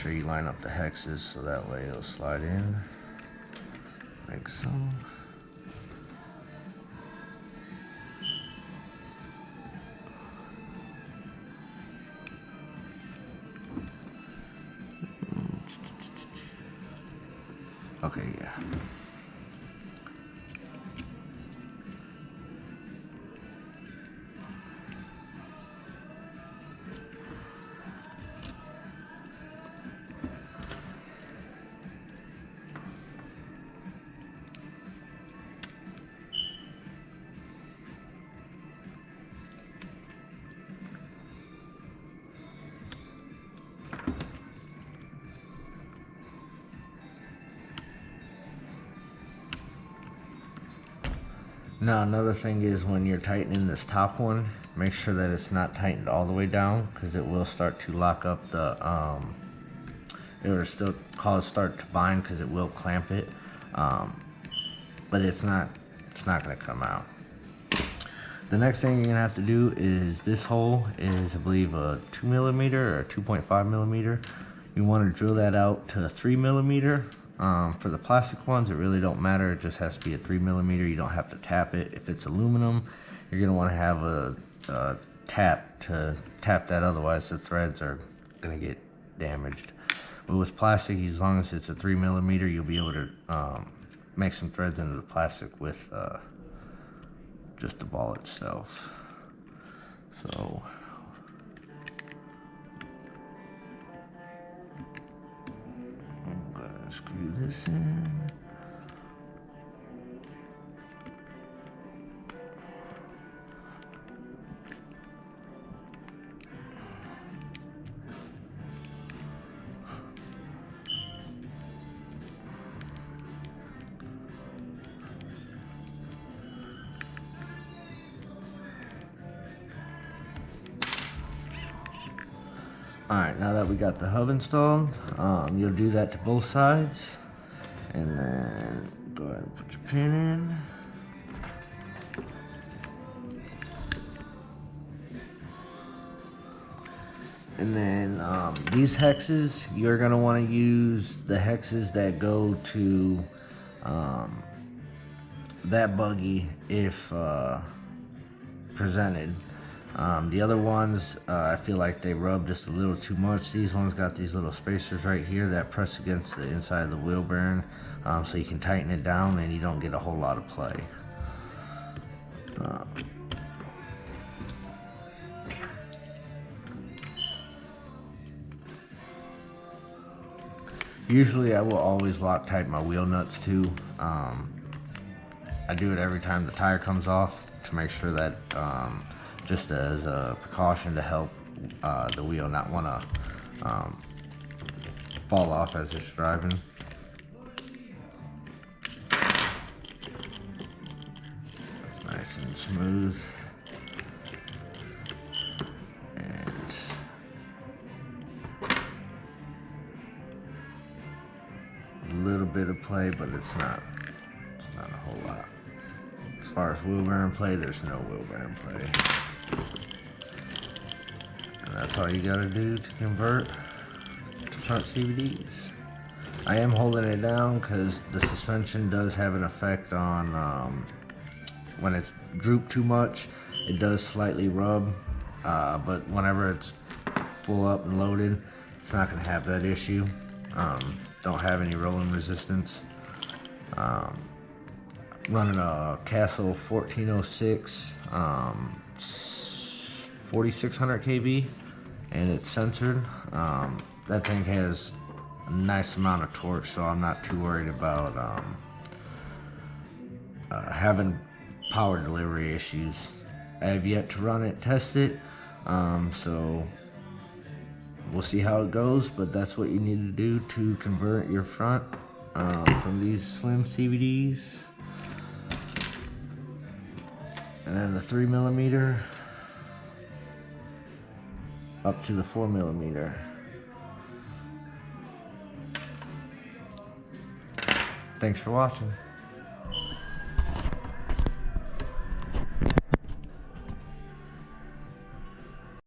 Sure you line up the hexes so that way it'll slide in like so. Okay, yeah. Now another thing is when you're tightening this top one, make sure that it's not tightened all the way down because it will start to lock up the, it will still start to bind because it will clamp it, but it's not going to come out. The next thing you're going to have to do is this hole is I believe a 2mm or 2.5mm. You want to drill that out to 3mm. For the plastic ones, it really don't matter. It just has to be a 3mm. You don't have to tap it. If it's aluminum, you're gonna want to have a tap to tap that. Otherwise, the threads are gonna get damaged. But with plastic, as long as it's a 3mm, you'll be able to make some threads into the plastic with just the ball itself. So. Screw this in. Alright, now that we got the hub installed, you'll do that to both sides. And then go ahead and put your pin in. And then these hexes, you're going to want to use the hexes that go to that buggy if presented. The other ones, I feel like they rub just a little too much. These ones got these little spacers right here that press against the inside of the wheel bearing, so you can tighten it down and you don't get a whole lot of play. Usually I will always Loctite my wheel nuts too. I do it every time the tire comes off to make sure that just as a precaution to help the wheel not want to fall off as it's driving. It's nice and smooth. And a little bit of play, but it's not a whole lot. As far as wheel bearing play, there's no wheel bearing play. And that's all you gotta do to convert to front CVDs. I am holding it down because the suspension does have an effect on when it's drooped too much, it does slightly rub, but whenever it's full up and loaded, it's not gonna have that issue. Don't have any rolling resistance. Running a Castle 1406 4600 kV, and it's censored. That thing has a nice amount of torque, so I'm not too worried about having power delivery issues. I have yet to run it, test it, so we'll see how it goes, but that's what you need to do to convert your front from these slim CVDs. And then the 3mm up to the 4mm. Thanks for watching.